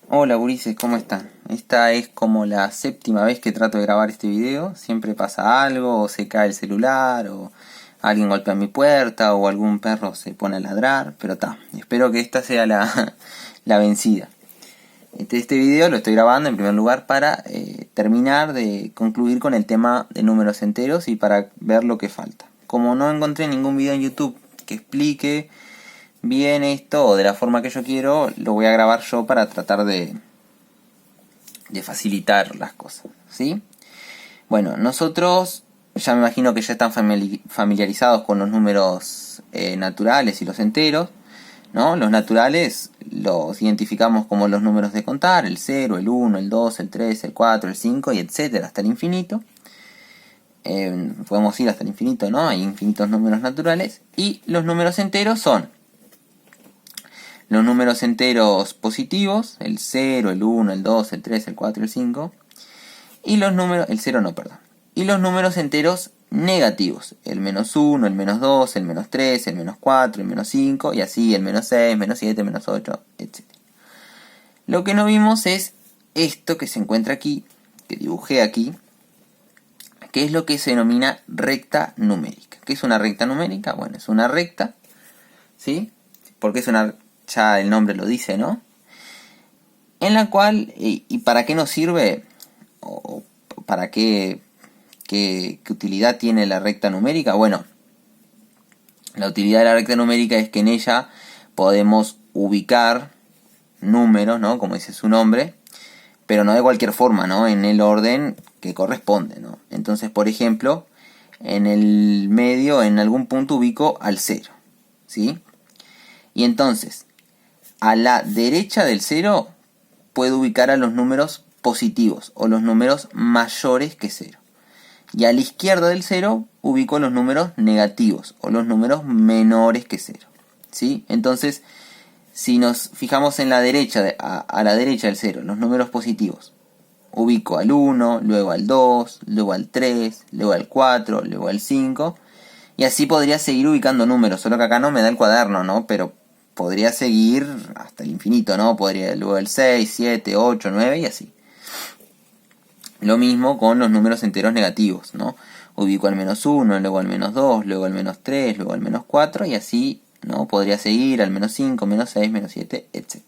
Hola gurises, ¿cómo están? Esta es como la séptima vez que trato de grabar este video. Siempre pasa algo, o se cae el celular, o alguien golpea mi puerta, o algún perro se pone a ladrar, pero espero que esta sea la vencida. Este video lo estoy grabando en primer lugar para terminar de concluir con el tema de números enteros y para ver lo que falta. Como no encontré ningún video en YouTube que explique bien esto o de la forma que yo quiero, lo voy a grabar yo para tratar de facilitar las cosas, ¿sí? Bueno, nosotros ya me imagino que ya están familiarizados con los números naturales y los enteros, ¿no? Los naturales los identificamos como los números de contar, el 0, el 1, el 2, el 3, el 4, el 5 y etcétera, hasta el infinito. Podemos ir hasta el infinito, ¿no? Hay infinitos números naturales. Y los números enteros son los números enteros positivos, el 0, el 1, el 2, el 3, el 4, el 5. Y los números, el 0 no, perdón. Y los números enteros negativos, el menos 1, el menos 2, el menos 3, el menos 4, el menos 5, y así el menos 6, menos 7, menos 8, etc. Lo que no vimos es esto que se encuentra aquí, que dibujé aquí, que es lo que se denomina recta numérica. ¿Qué es una recta numérica? Bueno, es una recta, ¿sí? Porque es una, ya el nombre lo dice, ¿no? En la cual, ¿y para qué nos sirve? ¿O para qué utilidad tiene la recta numérica? Bueno, la utilidad de la recta numérica es que en ella podemos ubicar números, ¿no? Como dice su nombre, pero no de cualquier forma, ¿no? En el orden que corresponde, ¿no? Entonces, por ejemplo, en el medio, en algún punto ubico al 0, ¿sí? Y entonces, a la derecha del 0 puedo ubicar a los números positivos o los números mayores que 0. Y a la izquierda del 0 ubico los números negativos o los números menores que 0. ¿Sí? Entonces, si nos fijamos en la derecha, a la derecha del 0, los números positivos, ubico al 1, luego al 2, luego al 3, luego al 4, luego al 5. Y así podría seguir ubicando números, solo que acá no me da el cuaderno, ¿no? Pero podría seguir hasta el infinito, ¿no? Podría luego el 6, 7, 8, 9 y así. Lo mismo con los números enteros negativos, ¿no? Ubico al menos 1, luego al menos 2, luego al menos 3, luego al menos 4 y así, ¿no? Podría seguir al menos 5, menos 6, menos 7, etc.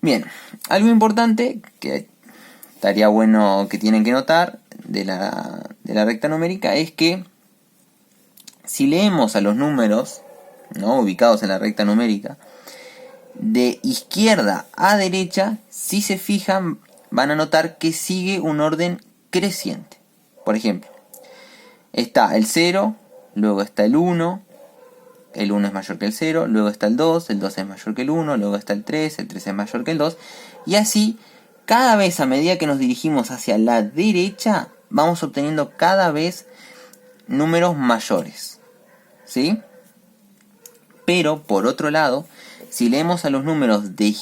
Bien, algo importante que estaría bueno que tienen que notar de la recta numérica es que si leemos a los números, ¿no? Ubicados en la recta numérica, de izquierda a derecha, si se fijan, van a notar que sigue un orden creciente. Por ejemplo, está el 0, luego está el 1 es mayor que el 0, luego está el 2 es mayor que el 1, luego está el 3 es mayor que el 2, y así, cada vez a medida que nos dirigimos hacia la derecha, vamos obteniendo cada vez números mayores, ¿sí? Pero, por otro lado, si leemos a los números de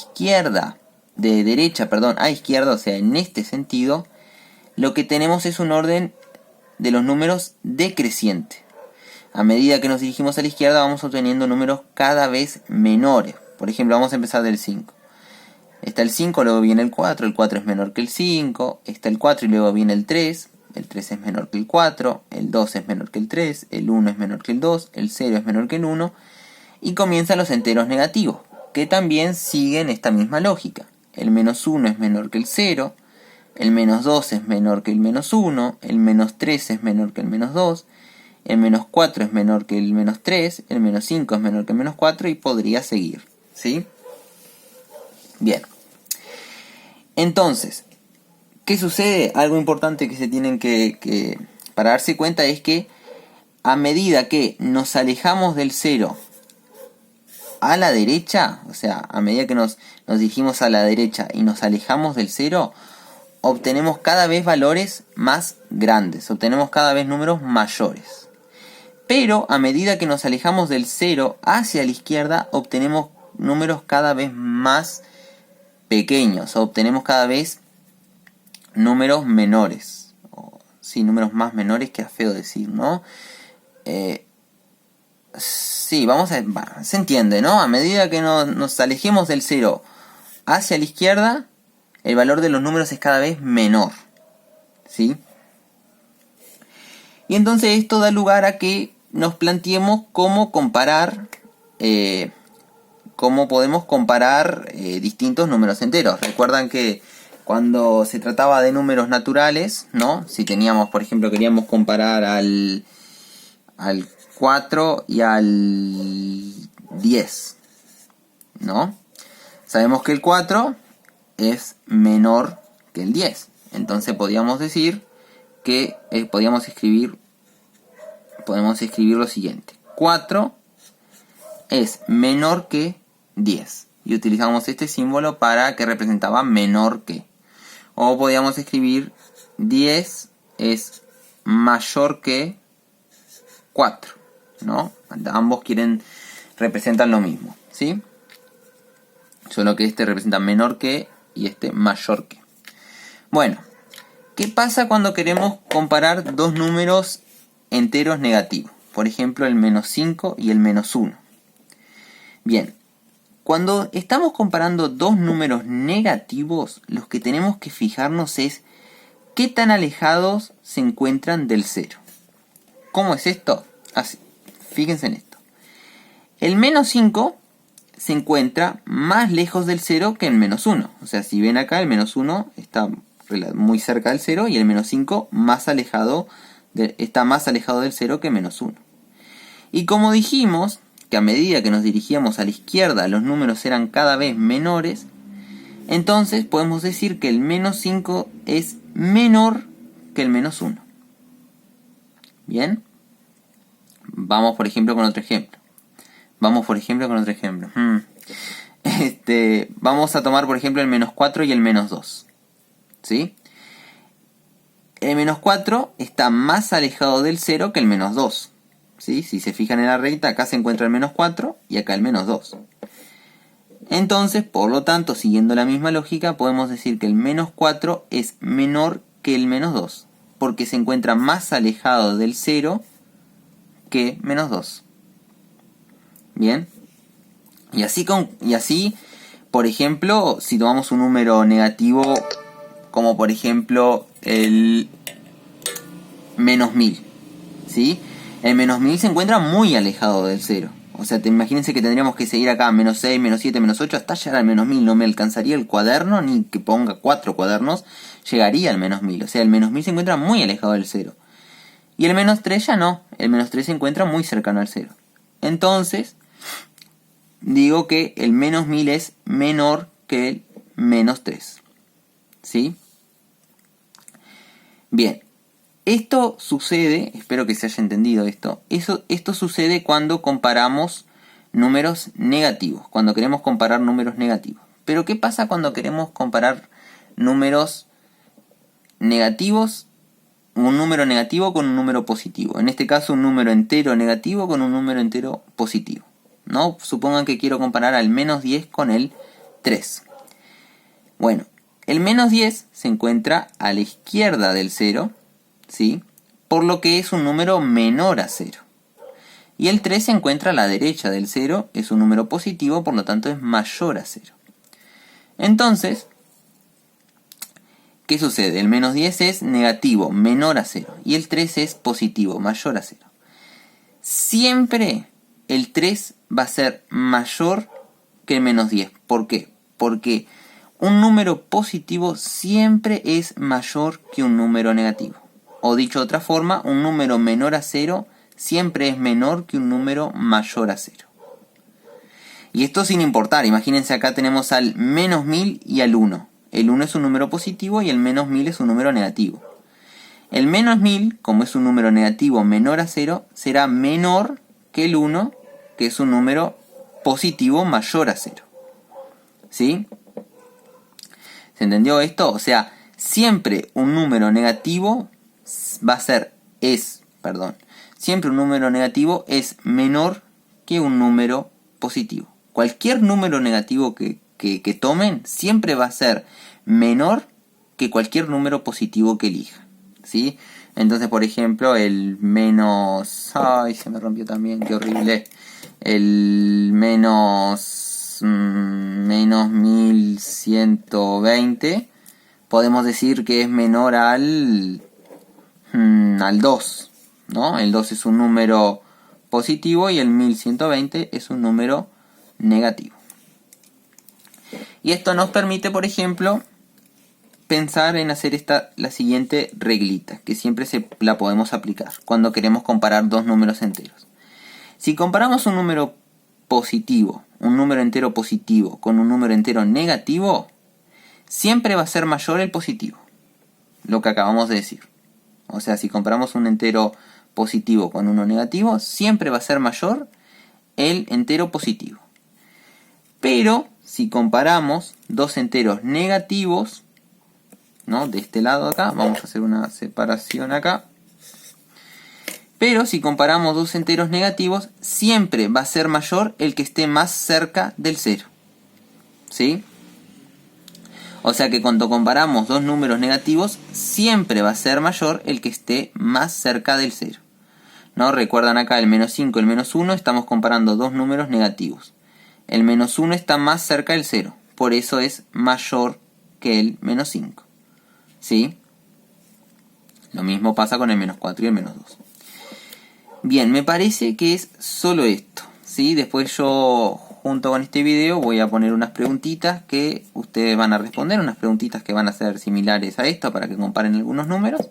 derecha a izquierda, o sea, en este sentido, lo que tenemos es un orden de los números decreciente. A medida que nos dirigimos a la izquierda vamos obteniendo números cada vez menores. Por ejemplo, vamos a empezar del 5. Está el 5, luego viene el 4 es menor que el 5, está el 4 y luego viene el 3 es menor que el 4, el 2 es menor que el 3, el 1 es menor que el 2, el 0 es menor que el 1, y comienzan los enteros negativos, que también siguen esta misma lógica. El menos 1 es menor que el 0, el menos 2 es menor que el menos 1, el menos 3 es menor que el menos 2, el menos 4 es menor que el menos 3, el menos 5 es menor que el menos 4 y podría seguir, ¿sí? Bien. Entonces, ¿qué sucede? Algo importante que se tienen que para darse cuenta es que a medida que nos alejamos del 0 a la derecha, o sea, a medida que nos dirigimos a la derecha y nos alejamos del 0, obtenemos cada vez valores más grandes, obtenemos cada vez números mayores. Pero a medida que nos alejamos del 0 hacia la izquierda, obtenemos números cada vez más pequeños, obtenemos cada vez números menores. Sí, números más menores, que es feo decir, ¿no? Sí, se entiende, ¿no? A medida que nos alejemos del 0 hacia la izquierda, el valor de los números es cada vez menor, ¿sí? Y entonces esto da lugar a que nos planteemos cómo podemos comparar distintos números enteros. Recuerdan que cuando se trataba de números naturales, ¿no? Si teníamos, por ejemplo, queríamos comparar al 4 y al 10, ¿no? Sabemos que el 4 es menor que el 10. Entonces podíamos decir que podemos escribir lo siguiente. 4 es menor que 10. Y utilizamos este símbolo para que representaba menor que. O podíamos escribir 10 es mayor que 4, ¿no? Ambos representan lo mismo, ¿sí? Solo que este representa menor que y este mayor que. Bueno, ¿qué pasa cuando queremos comparar dos números enteros negativos? Por ejemplo, el -5 y el -1. Bien, cuando estamos comparando dos números negativos, lo que tenemos que fijarnos es qué tan alejados se encuentran del 0. ¿Cómo es esto? Así, fíjense en esto. El -5 se encuentra más lejos del 0 que el -1. O sea, si ven acá, el -1 está muy cerca del 0 y el -5 está más alejado del 0 que -1. Y como dijimos que a medida que nos dirigíamos a la izquierda los números eran cada vez menores, entonces podemos decir que el -5 es menor que el -1. ¿Bien? Vamos por ejemplo con otro ejemplo. Vamos a tomar por ejemplo el -4 y el -2. ¿Sí? El -4 está más alejado del 0 que el -2. ¿Sí? Si se fijan en la recta, acá se encuentra el -4 y acá el -2. Entonces, por lo tanto, siguiendo la misma lógica, podemos decir que el -4 es menor que el -2, porque se encuentra más alejado del 0 que -2. ¿Bien? Y así, por ejemplo, si tomamos un número negativo, como por ejemplo el -1000, ¿sí? El -1000 se encuentra muy alejado del 0. O sea, imagínense que tendríamos que seguir acá -6, -7, -8 hasta llegar al -1000. No me alcanzaría el cuaderno, ni que ponga 4 cuadernos, llegaría al -1000. O sea, el -1000 se encuentra muy alejado del 0. Y el -3 ya no. El -3 se encuentra muy cercano al 0. Entonces, digo que el -1000 es menor que el -3. ¿Sí? Bien. Esto sucede, espero que se haya entendido esto sucede cuando comparamos números negativos, cuando queremos comparar números negativos. Pero ¿qué pasa cuando queremos comparar números negativos, un número negativo con un número positivo? En este caso un número entero negativo con un número entero positivo, ¿no? Supongan que quiero comparar al -10 con el 3. Bueno, el -10 se encuentra a la izquierda del 0, ¿sí? Por lo que es un número menor a 0. Y el 3 se encuentra a la derecha del 0, es un número positivo, por lo tanto es mayor a 0. Entonces, ¿qué sucede? El -10 es negativo, menor a 0. Y el 3 es positivo, mayor a 0. Siempre el 3 va a ser mayor que el -10. ¿Por qué? Porque un número positivo siempre es mayor que un número negativo. O dicho de otra forma, un número menor a 0 siempre es menor que un número mayor a 0. Y esto sin importar, imagínense acá tenemos al -1000 y al 1. El 1 es un número positivo y el -1000 es un número negativo. El -1000, como es un número negativo menor a 0, será menor que el 1, que es un número positivo mayor a 0. ¿Sí? ¿Se entendió esto? O sea, siempre un número negativo siempre un número negativo es menor que un número positivo. Cualquier número negativo que tomen siempre va a ser menor que cualquier número positivo que elijan, ¿sí? Entonces, por ejemplo, el menos... ¡Ay, se me rompió también! ¡Qué horrible! El menos 1120 podemos decir que es menor al 2, ¿no? El 2 es un número positivo y el 1120 es un número negativo. Y esto nos permite, por ejemplo, pensar en hacer la siguiente reglita, que siempre la podemos aplicar cuando queremos comparar dos números enteros. Si comparamos un número positivo, un número entero positivo, con un número entero negativo, siempre va a ser mayor el positivo, lo que acabamos de decir. O sea, si comparamos un entero positivo con uno negativo, siempre va a ser mayor el entero positivo. Pero si comparamos dos enteros negativos, ¿no? De este lado acá, vamos a hacer una separación acá. Pero si comparamos dos enteros negativos, siempre va a ser mayor el que esté más cerca del cero. ¿Sí? O sea que cuando comparamos dos números negativos, siempre va a ser mayor el que esté más cerca del cero. ¿No? Recuerdan acá el menos 5 y el menos 1, estamos comparando dos números negativos. El menos 1 está más cerca del 0, por eso es mayor que el menos 5. ¿Sí? Lo mismo pasa con el menos 4 y el menos 2. Bien, me parece que es solo esto. ¿Sí? Después yo, junto con este video, voy a poner unas preguntitas que ustedes van a responder, unas preguntitas que van a ser similares a esto para que comparen algunos números.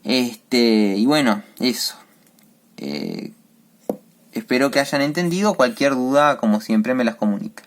Y bueno, eso. Espero que hayan entendido. Cualquier duda, como siempre, me las comunican.